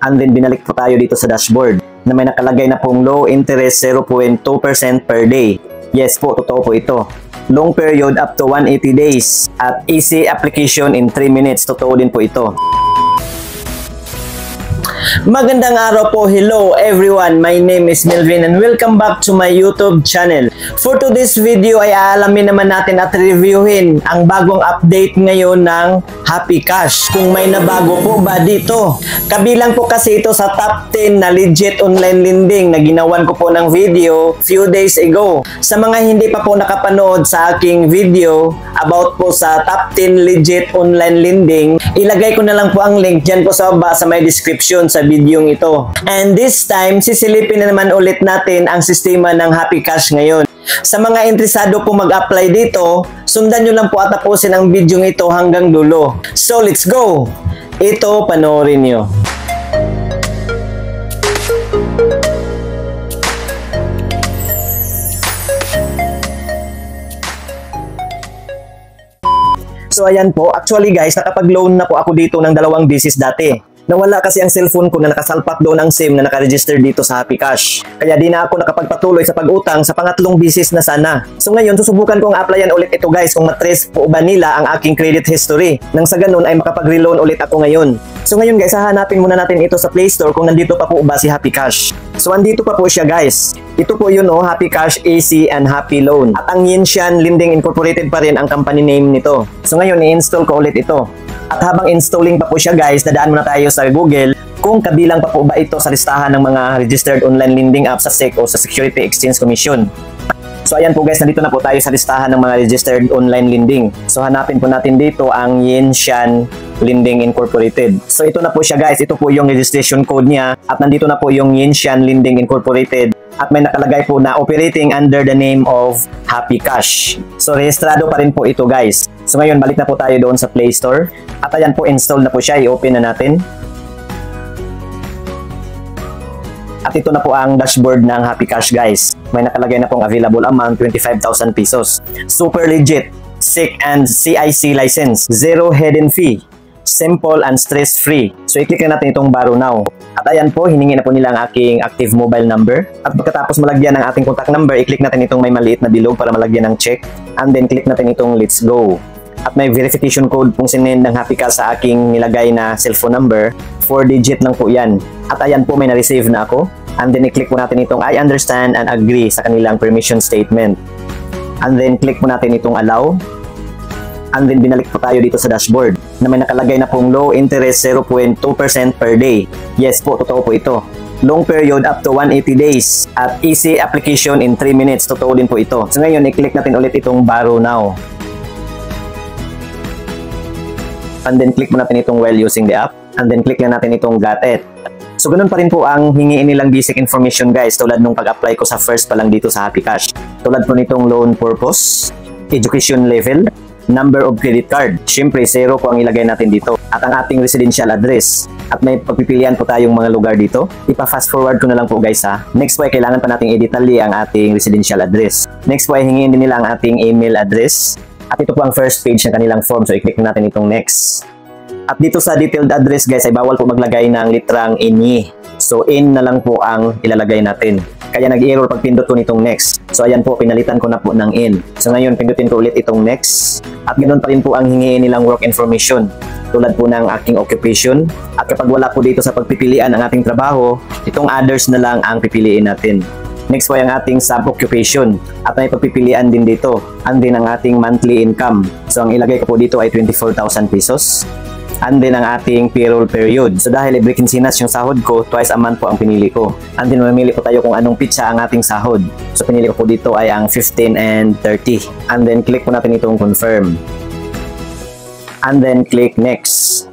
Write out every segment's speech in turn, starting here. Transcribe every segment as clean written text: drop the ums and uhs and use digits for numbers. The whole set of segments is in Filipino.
And then binalik po tayo dito sa dashboard na may nakalagay na pong low interest 0.2% per day. Yes po, totoo po ito. Long period up to 180 days at easy application in 3 minutes. Totoo din po ito. Magandang araw po, hello everyone, my name is Melvin and welcome back to my YouTube channel. For today's video ay aalamin naman natin at reviewin ang bagong update ngayon ng Happy Cash. Kung may nabago po ba dito. Kabilang po kasi ito sa top 10 na legit online lending na ginawan ko po ng video few days ago. Sa mga hindi pa po nakapanood sa aking video about po sa top 10 legit online lending, ilagay ko na lang po ang link dyan po sa baba sa may description sa videong ito. And this time, sisilipin na naman ulit natin ang sistema ng Happy Cash ngayon. Sa mga interesado po mag-apply dito, sundan nyo lang po at tapusin ang videong ito hanggang dulo. So, let's go! Ito, panoorin nyo. So, ayan po. Actually guys, nakapag-loan na po ako dito ng 2 beses dati. Nawala kasi ang cellphone ko na nakasalpak doon ang SIM na nakaregister dito sa Happy Cash. Kaya di na ako nakapagpatuloy sa pag-utang sa pangatlong bisis na sana. So ngayon, susubukan kong applyan ulit ito guys kung matrace po ba nila ang aking credit history. Nang sa ganun ay makapag-reloan ulit ako ngayon. So ngayon guys, hahanapin muna natin ito sa Play Store kung nandito pa po ba si Happy Cash. So andito pa po siya guys. Ito po yun Happy Cash AC and Happy Loan. At ang Yinshan Lending Incorporated pa rin ang company name nito. So ngayon, i-install ko ulit ito. At habang installing pa po siya guys, dadaan muna tayo sa Google kung kabilang pa po ba ito sa listahan ng mga registered online lending apps sa SEC o sa Security Exchange Commission. So ayan po guys, nandito na po tayo sa listahan ng mga registered online lending. So hanapin po natin dito ang Yinshan Lending Incorporated. So ito na po siya guys, ito po yung registration code niya at nandito na po yung Yinshan Lending Incorporated at may nakalagay po na operating under the name of Happy Cash. So rehistrado pa rin po ito guys. So ngayon balik na po tayo doon sa Play Store at ayan po, install na po siya, i-open na natin. At ito na po ang dashboard ng Happy Cash guys. May nakalagay na pong available amount 25,000 pesos. Super legit, SEC and CIC license, zero hidden fee, simple and stress-free. So i-click na natin itong borrow now. At ayan po, hiningi na po nila ang aking active mobile number. At pagkatapos malagyan ng ating contact number, i-click natin itong may maliit na bilog para malagyan ng check. And then click natin itong let's go. At may verification code pong sinend ng Happy Cash sa aking nilagay na cellphone number. 4-digit lang po yan. At ayan po, may na-receive na ako. And then i-click po natin itong I understand and agree sa kanilang permission statement. And then click po natin itong allow. And then binalik po tayo dito sa dashboard na may nakalagay na pong low interest 0.2% per day. Yes po, totoo po ito. Long period up to 180 days at easy application in 3 minutes. Totoo din po ito. So ngayon, i-click natin ulit itong borrow now. And then click mo natin itong while using the app. And then click na natin itong got it. So ganun pa rin po ang hingiin nilang basic information guys, tulad nung pag-apply ko sa first pa lang dito sa Happy Cash. Tulad po nitong loan purpose, education level, number of credit card. Siyempre, 0 po ang ilagay natin dito. At ang ating residential address. At may pagpipilian po tayong mga lugar dito. Ipa-fast forward ko na lang po guys ha. Next po ay kailangan pa nating i-detalye ang ating residential address. Next po ay hingin din nila ang ating email address. At ito po ang first page ng kanilang form. So i-click natin itong next. At dito sa detailed address guys ay bawal po maglagay ng litrang INI. So in na lang po ang ilalagay natin. Kaya nag-error pag pindot ko nitong next. So ayan po, pinalitan ko na po ng in. So ngayon pindutin ko ulit itong next. At ganoon pa rin po ang hingiin nilang work information. Tulad po ng aking occupation. At kapag wala po dito sa pagpipilian ng ating trabaho, itong others na lang ang pipiliin natin. Next po ay ang ating sub-occupation at may pagpipilian din dito. And din ang ating monthly income. So ang ilagay ko po dito ay 24,000 pesos. And then ang ating payroll period. So dahil every quincenas yung sahod ko, twice a month po ang pinili ko. And then mamili po tayo kung anong pitsa ang ating sahod. So pinili ko po dito ay ang 15 and 30. And then click po natin itong confirm. And then click next.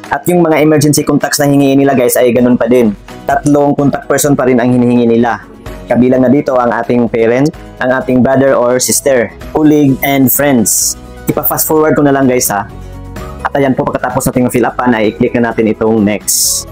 At yung mga emergency contacts na hingiin nila guys ay ganun pa din. 3 contact person pa rin ang hinihingi nila. Kabilang na dito ang ating parent, ang ating brother or sister, colleague and friends. Ipa-fast forward ko na lang guys ha. At ayan po, pagkatapos natin fill upan ay i-click na natin itong next.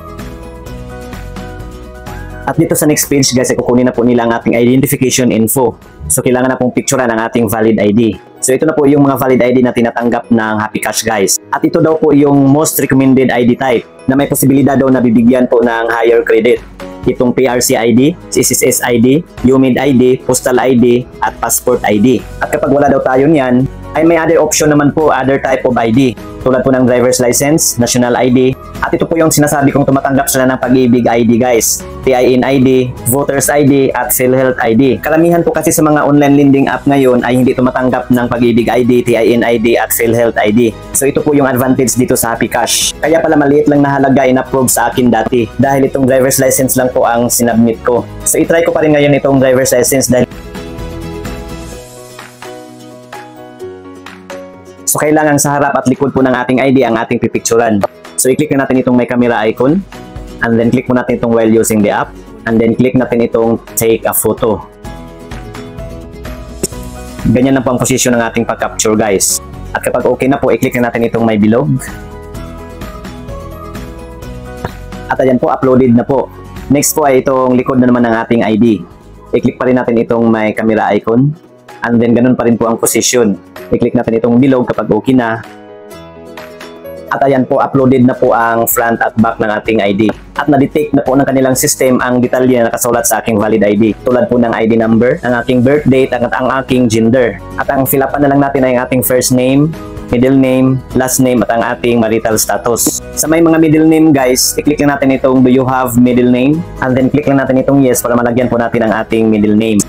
At dito sa next page guys, ay kukunin na po nila ang ating identification info. So kailangan na pong picturean ang ating valid ID. So ito na po yung mga valid ID na tinatanggap ng Happy Cash guys. At ito daw po yung most recommended ID type na may posibilidad daw na bibigyan po ng higher credit. Itong PRC ID, SSS ID, UMID ID, Postal ID, at Passport ID. At kapag wala daw tayo niyan, ay may other option naman po, other type of ID. Tulad po ng driver's license, national ID, at ito po yung sinasabi kong tumatanggap sila ng Pag-ibig ID guys. TIN ID, Voters ID, at PhilHealth ID. Karamihan po kasi sa mga online lending app ngayon ay hindi tumatanggap ng Pag-ibig ID, TIN ID, at PhilHealth ID. So ito po yung advantage dito sa Happy Cash. Kaya pala maliit lang na halaga in-approve sa akin dati dahil itong driver's license lang po ang sinubmit ko. So itry ko pa rin ngayon itong driver's license dahil so kailangan sa harap at likod po ng ating ID ang ating pipicturan. So i-click na natin itong may camera icon, and then click mo natin itong while using the app, and then click natin itong take a photo. Ganyan na po ang position ng ating pag-capture guys. At kapag okay na po, i-click na natin itong may bilog. At ayan po, uploaded na po. Next po ay itong likod na naman ng ating ID. I-click pa rin natin itong may camera icon, and then ganun pa rin po ang position. I-click natin itong bilog kapag okay na. At ayan po, uploaded na po ang front at back ng ating ID. At na-detect na po ng kanilang system ang detalye na nakasulat sa aking valid ID. Tulad po ng ID number, ang aking birth date, at ang aking gender. At ang fill upan na lang natin ay ang ating first name, middle name, last name, at ang ating marital status. Sa may mga middle name guys, i-click lang natin itong do you have middle name? And then click lang natin itong yes para malagyan po natin ang ating middle name.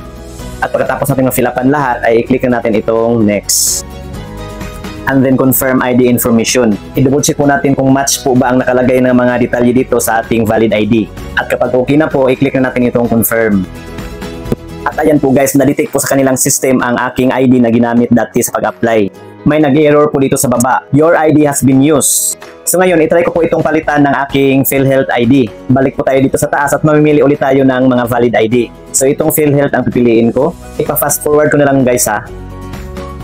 At pagkatapos natin ma-fill upan lahat, ay i-click na natin itong next. And then confirm ID information. I-double check po natin kung match po ba ang nakalagay ng mga detalye dito sa ating valid ID. At kapag okay na po, i-click na natin itong confirm. At ayan po guys, na-detect po sa kanilang system ang aking ID na ginamit dati sa pag-apply. May nag-error po dito sa baba. Your ID has been used. So ngayon, itry ko po itong palitan ng aking PhilHealth ID. Balik po tayo dito sa taas at mamimili ulit tayo ng mga valid ID. So itong PhilHealth ang pipiliin ko. Ipa-fast forward ko na lang guys ha.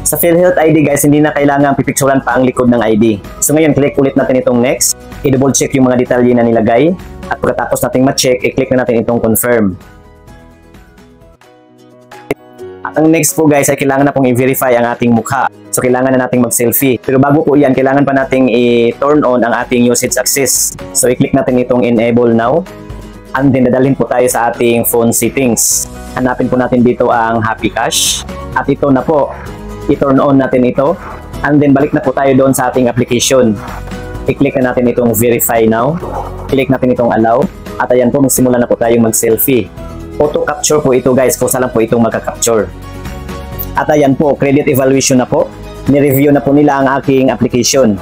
Sa PhilHealth ID guys, hindi na kailangan pipicturan pa ang likod ng ID. So ngayon, click ulit natin itong next. I-double check yung mga detalye na nilagay. At pagkatapos nating ma-check, i-click na natin itong confirm. At ang next po guys ay kailangan na pong i-verify ang ating mukha. So kailangan na nating mag-selfie. Pero bago po yan, kailangan pa nating i-turn on ang ating usage access. So i-click natin itong enable now. And then dadalhin po tayo sa ating phone settings. Hanapin po natin dito ang Happy Cash. At ito na po. I-turn on natin ito. And then balik na po tayo doon sa ating application. I-click na natin itong verify now. Click natin itong allow. At ayan po, magsimula na po tayong mag-selfie. Auto capture po ito guys, kung saan lang po itong magka-capture. At ayan po, credit evaluation na po. Ni-review na po nila ang aking application.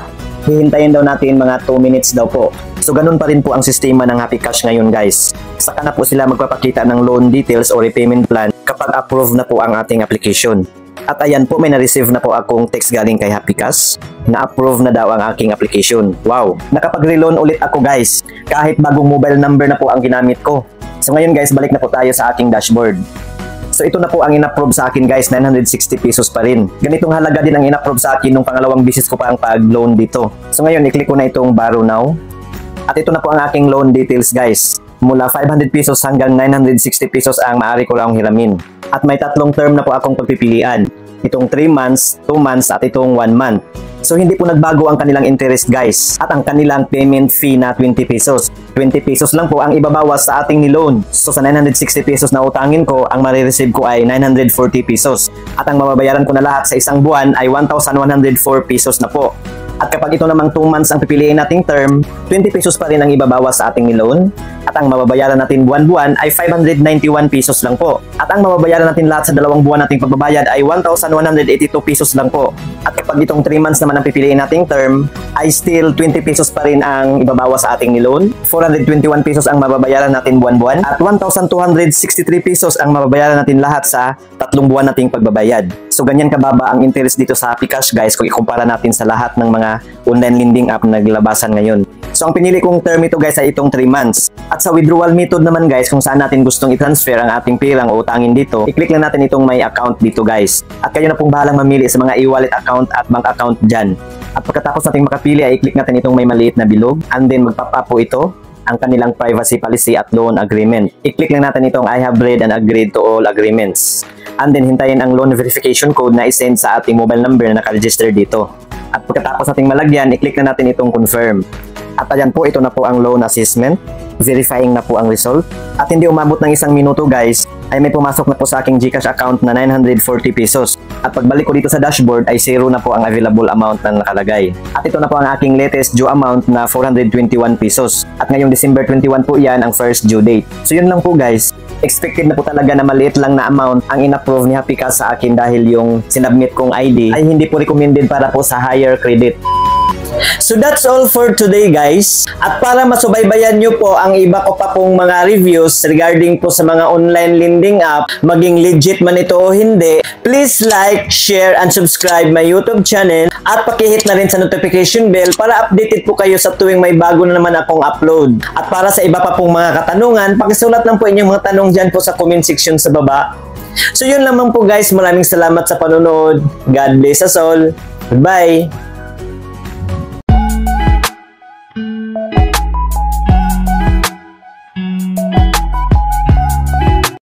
Hihintayin daw natin mga 2 minutes daw po. So ganun pa rin po ang sistema ng Happy Cash ngayon guys. Saka na po sila magpapakita ng loan details o repayment plan kapag approve na po ang ating application. At ayan po, may na-receive na po akong text galing kay Happy Cash na approve na daw ang aking application. Wow! Nakapag-reloan ulit ako guys, kahit bagong mobile number na po ang ginamit ko. So ngayon guys, balik na po tayo sa aking dashboard. So ito na po ang in-approve sa akin guys, 960 pesos pa rin. Ganitong halaga din ang in-approve sa akin nung pangalawang bisis ko pa ang pag-loan dito. So ngayon, i-click ko na itong borrow now. At ito na po ang aking loan details guys. Mula 500 pesos hanggang 960 pesos ang maaari ko lang hiramin. At may tatlong term na po akong pagpipilian. Itong 3 months, 2 months, at itong 1 month. So hindi po nagbago ang kanilang interest guys. At ang kanilang payment fee na 20 pesos. 20 pesos lang po ang ibabawas sa ating ni-loan. So sa 960 pesos na utangin ko, ang marireceive ko ay 940 pesos. At ang mababayaran ko na lahat sa isang buwan ay 1,104 pesos na po. At kapag ito namang 2 months ang pipiliin nating term, 20 pesos pa rin ang ibabawas sa ating ni-loan. At ang mababayaran natin buwan-buwan ay 591 pesos lang po. At ang mababayaran natin lahat sa 2 buwan nating pagbabayad ay 1,182 pesos lang po. At kapag itong 3 months naman ang pipiliin nating term, ay still 20 pesos pa rin ang ibabawas sa ating ni-loan. 421 pesos ang mababayaran natin buwan-buwan. At 1,263 pesos ang mababayaran natin lahat sa 3 buwan nating pagbabayad. So ganyan kababa ang interest dito sa Happy Cash guys kung ikumpara natin sa lahat ng mga online lending app na naglabasan ngayon. So ang pinili kong term ito guys ay itong 3 months. At sa withdrawal method naman guys, kung saan natin gustong i-transfer ang ating perang o utangin dito, i-click lang natin itong my account dito guys. At kayo na pong bahalang mamili sa mga e-wallet account at bank account dyan. At pagkatapos natin makapili ay i-click natin itong may maliit na bilog and then magpapa po ito. ang kanilang privacy policy at loan agreement. I-click lang natin itong I have read and agreed to all agreements. And then hintayin ang loan verification code na isend sa ating mobile number na nakaregister dito. At pagkatapos nating malagyan, i-click na natin itong confirm. At ayan po, ito na po ang loan assessment. Verifying na po ang result. At hindi umabot ng 1 minuto guys, ay may pumasok na po sa aking GCash account na 940 pesos. At pagbalik ko dito sa dashboard ay 0 na po ang available amount na nakalagay. At ito na po ang aking latest due amount na 421 pesos. At ngayong December 21 po yan ang first due date. So yun lang po guys. Expected na po talaga na maliit lang na amount ang in-approve ni HappyCash sa akin dahil yung sinubmit kong ID ay hindi po recommended para po sa higher credit. So that's all for today guys. At para masubaybayan nyo po ang iba ko pa pong mga reviews regarding po sa mga online lending app, maging legit man ito o hindi, please like, share, and subscribe my YouTube channel at pakihit na rin sa notification bell para updated po kayo sa tuwing may bago na naman akong upload. At para sa iba pa pong mga katanungan, pakisulat lang po inyong mga tanong dyan po sa comment section sa baba. So yun lamang po guys, maraming salamat sa panonood. God bless us all. Goodbye!